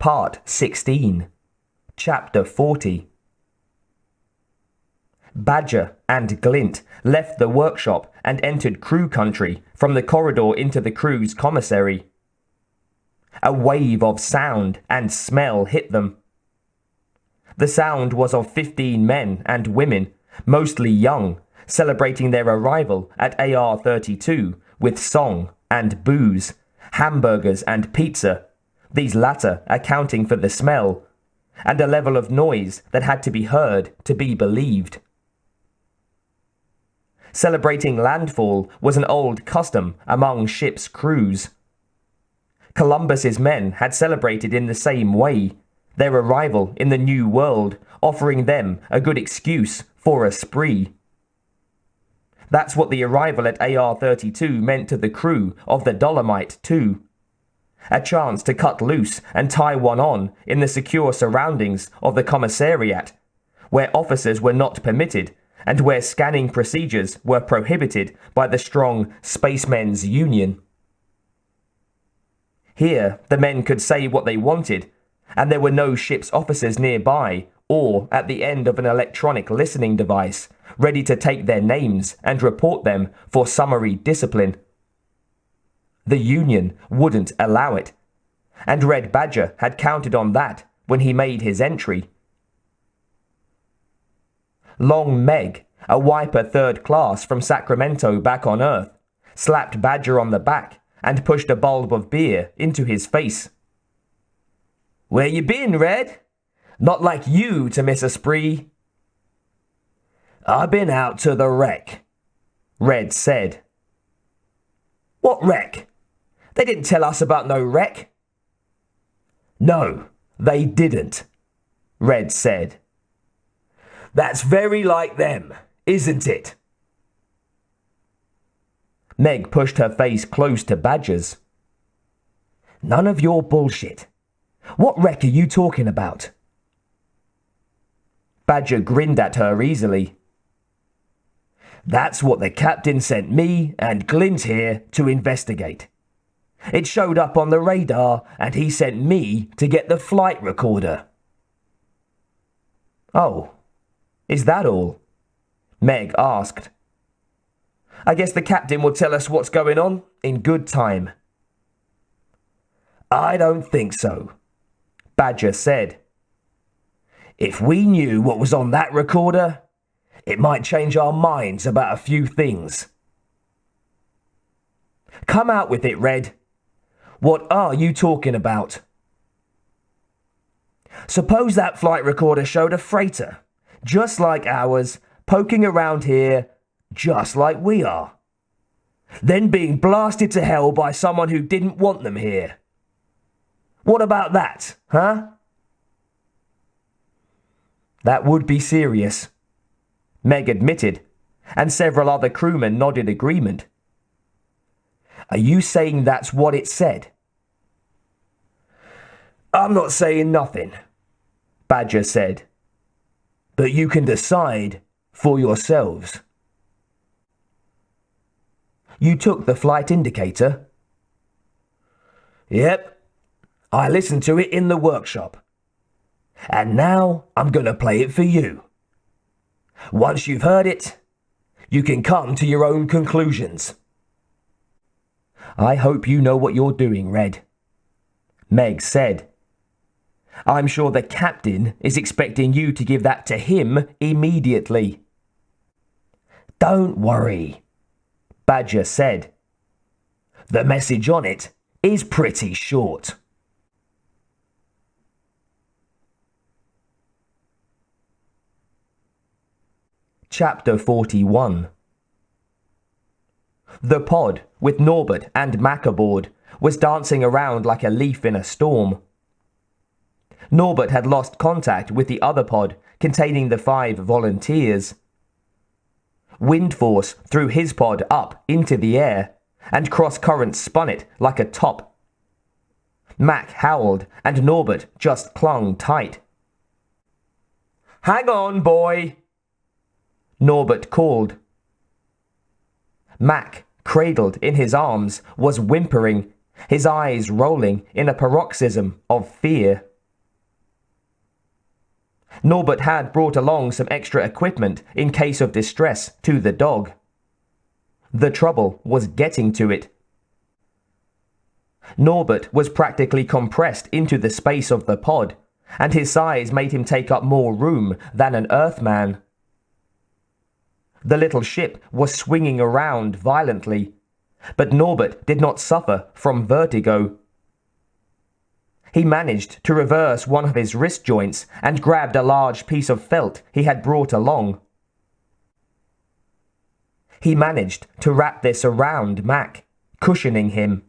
Part 16, Chapter 40. Badger and Glint left the workshop and entered crew country from the corridor into the crew's commissary. A wave of sound and smell hit them. The sound was of 15 men and women, mostly young, celebrating their arrival at AR-32 with song and booze, hamburgers and pizza, these latter accounting for the smell, and a level of noise that had to be heard to be believed. Celebrating landfall was an old custom among ships' crews. Columbus's men had celebrated in the same way, their arrival in the New World offering them a good excuse for a spree. That's what the arrival at AR-32 meant to the crew of the Dolomite too. A chance to cut loose and tie one on in the secure surroundings of the commissariat, where officers were not permitted and where scanning procedures were prohibited by the strong Spacemen's Union. Here, the men could say what they wanted, and there were no ship's officers nearby or at the end of an electronic listening device, ready to take their names and report them for summary discipline. The Union wouldn't allow it, and Red Badger had counted on that when he made his entry. Long Meg, a wiper third class from Sacramento back on Earth, slapped Badger on the back and pushed a bulb of beer into his face. "Where you been, Red? Not like you to miss a spree." "I've been out to the wreck," Red said. "What wreck? They didn't tell us about no wreck." "No, they didn't," Red said. "That's very like them, isn't it?" Meg pushed her face close to Badger's. "None of your bullshit. What wreck are you talking about?" Badger grinned at her easily. "That's what the captain sent me and Glint here to investigate. It showed up on the radar and he sent me to get the flight recorder." "Oh, is that all?" Meg asked. "I guess the captain will tell us what's going on in good time." "I don't think so," Badger said. "If we knew what was on that recorder, it might change our minds about a few things." "Come out with it, Red. What are you talking about?" "Suppose that flight recorder showed a freighter, just like ours, poking around here, just like we are. Then being blasted to hell by someone who didn't want them here. What about that, huh?" "That would be serious," Meg admitted, and several other crewmen nodded agreement. "Are you saying that's what it said?" "I'm not saying nothing," Badger said. "But you can decide for yourselves." "You took the flight indicator?" "Yep. I listened to it in the workshop. And now I'm going to play it for you. Once you've heard it, you can come to your own conclusions." "I hope you know what you're doing, Red," Meg said. "I'm sure the captain is expecting you to give that to him immediately." "Don't worry," Badger said. "The message on it is pretty short." Chapter 41. The pod, with Norbert and Mac aboard, was dancing around like a leaf in a storm. Norbert had lost contact with the other pod containing the 5 volunteers. Wind force threw his pod up into the air, and cross-currents spun it like a top. Mac howled, and Norbert just clung tight. "Hang on, boy," Norbert called. Mac, cradled in his arms, was whimpering, his eyes rolling in a paroxysm of fear. Norbert had brought along some extra equipment in case of distress to the dog. The trouble was getting to it. Norbert was practically compressed into the space of the pod, and his size made him take up more room than an Earthman. The little ship was swinging around violently, but Norbert did not suffer from vertigo. He managed to reverse one of his wrist joints and grabbed a large piece of felt he had brought along. He managed to wrap this around Mac, cushioning him.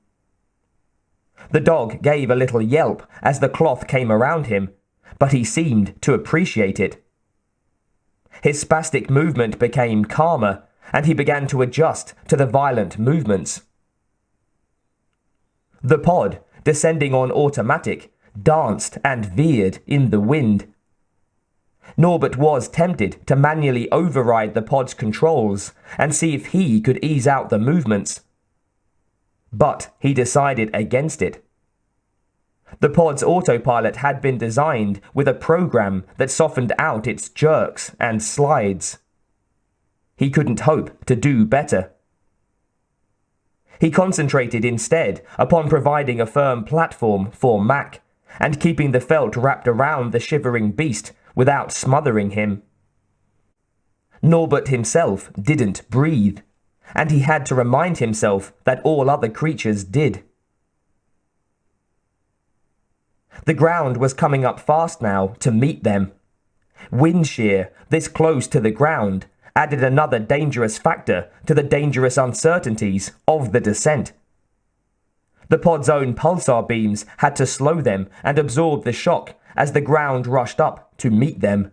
The dog gave a little yelp as the cloth came around him, but he seemed to appreciate it. His spastic movement became calmer, and he began to adjust to the violent movements. The pod, descending on automatic, danced and veered in the wind. Norbert was tempted to manually override the pod's controls and see if he could ease out the movements. But he decided against it. The pod's autopilot had been designed with a program that softened out its jerks and slides. He couldn't hope to do better. He concentrated instead upon providing a firm platform for Mac and keeping the felt wrapped around the shivering beast without smothering him. Norbert himself didn't breathe, and he had to remind himself that all other creatures did. The ground was coming up fast now to meet them. Wind shear, this close to the ground, added another dangerous factor to the dangerous uncertainties of the descent. The pod's own pulsar beams had to slow them and absorb the shock as the ground rushed up to meet them.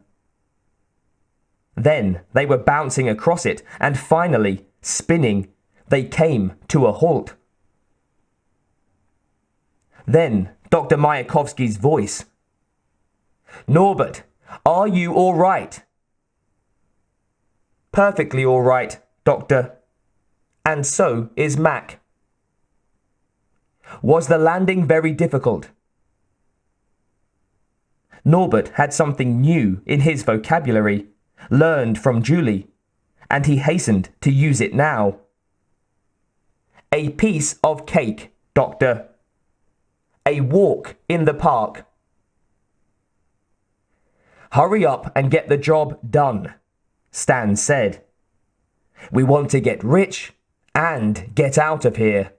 Then they were bouncing across it, and finally, spinning, they came to a halt. Then Dr. Myakovsky's voice. "Norbert, are you all right?" "Perfectly all right, Doctor. And so is Mac." "Was the landing very difficult?" Norbert had something new in his vocabulary, learned from Julie, and he hastened to use it now. "A piece of cake, Doctor. A walk in the park." "Hurry up and get the job done," Stan said. "We want to get rich and get out of here."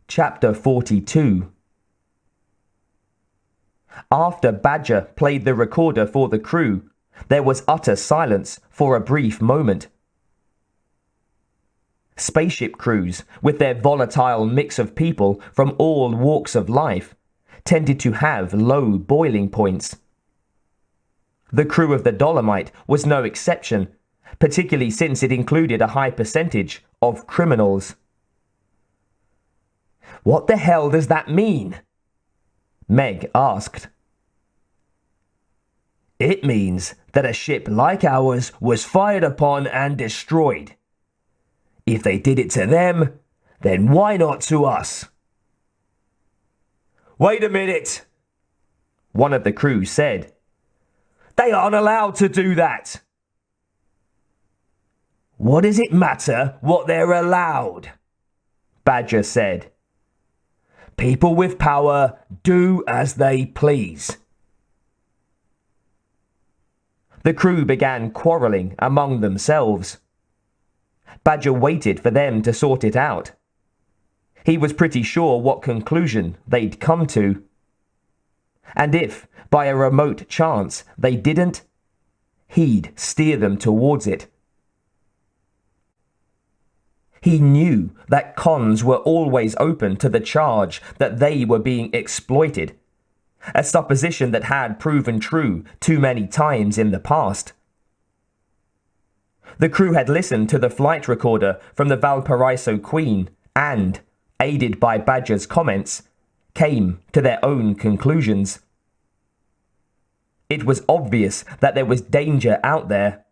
Chapter 42. After Badger played the recorder for the crew, there was utter silence for a brief moment. Spaceship crews, with their volatile mix of people from all walks of life, tended to have low boiling points. The crew of the Dolomite was no exception, particularly since it included a high percentage of criminals. "What the hell does that mean?" Meg asked. "It means that a ship like ours was fired upon and destroyed. If they did it to them, then why not to us?" "Wait a minute," one of the crew said. "They aren't allowed to do that." "What does it matter what they're allowed?" Badger said. "People with power do as they please." The crew began quarreling among themselves. Badger waited for them to sort it out. He was pretty sure what conclusion they'd come to. And if, by a remote chance, they didn't, he'd steer them towards it. He knew that cons were always open to the charge that they were being exploited, a supposition that had proven true too many times in the past. The crew had listened to the flight recorder from the Valparaiso Queen and, aided by Badger's comments, came to their own conclusions. It was obvious that there was danger out there.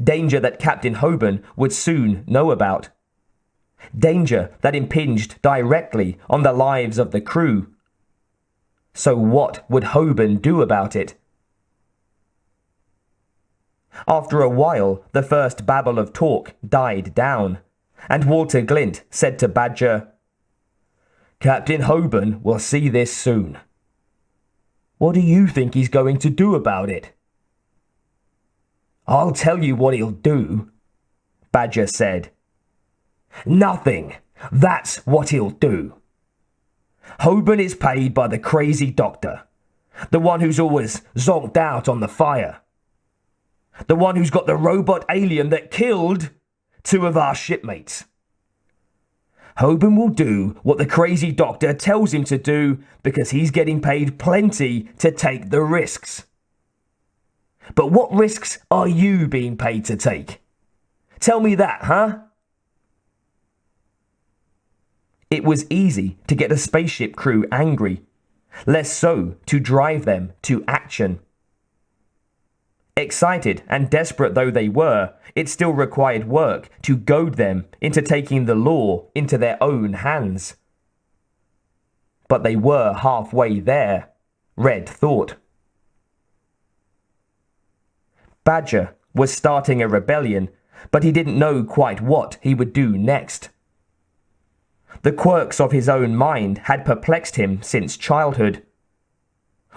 Danger that Captain Hoban would soon know about. danger that impinged directly on the lives of the crew. So what would Hoban do about it? After a while, the first babble of talk died down, and Walter Glint said to Badger, "Captain Hoban will see this soon. What do you think he's going to do about it?" "I'll tell you what he'll do," Badger said. "Nothing. That's what he'll do. Hoban is paid by the crazy doctor, the one who's always zonked out on the fire, the one who's got the robot alien that killed 2 of our shipmates. Hoban will do what the crazy doctor tells him to do because he's getting paid plenty to take the risks. But what risks are you being paid to take? Tell me that, huh?" It was easy to get a spaceship crew angry, less so to drive them to action. Excited and desperate though they were, it still required work to goad them into taking the law into their own hands. But they were halfway there, Red thought. Badger was starting a rebellion, but he didn't know quite what he would do next. The quirks of his own mind had perplexed him since childhood.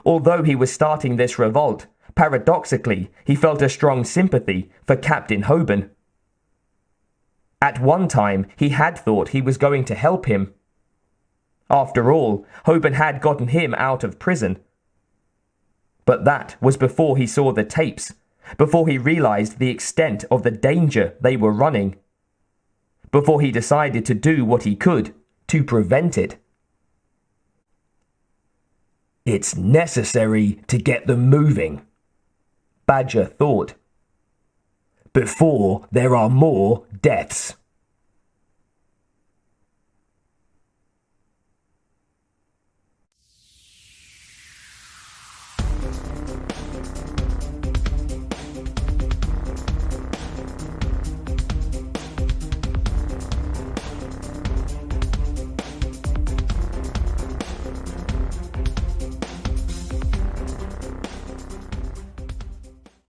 Although he was starting this revolt, paradoxically, he felt a strong sympathy for Captain Hoban. At one time, he had thought he was going to help him. After all, Hoban had gotten him out of prison. But that was before he saw the tapes, before he realized the extent of the danger they were running, before he decided to do what he could to prevent it. "It's necessary to get them moving," Badger thought, "before there are more deaths."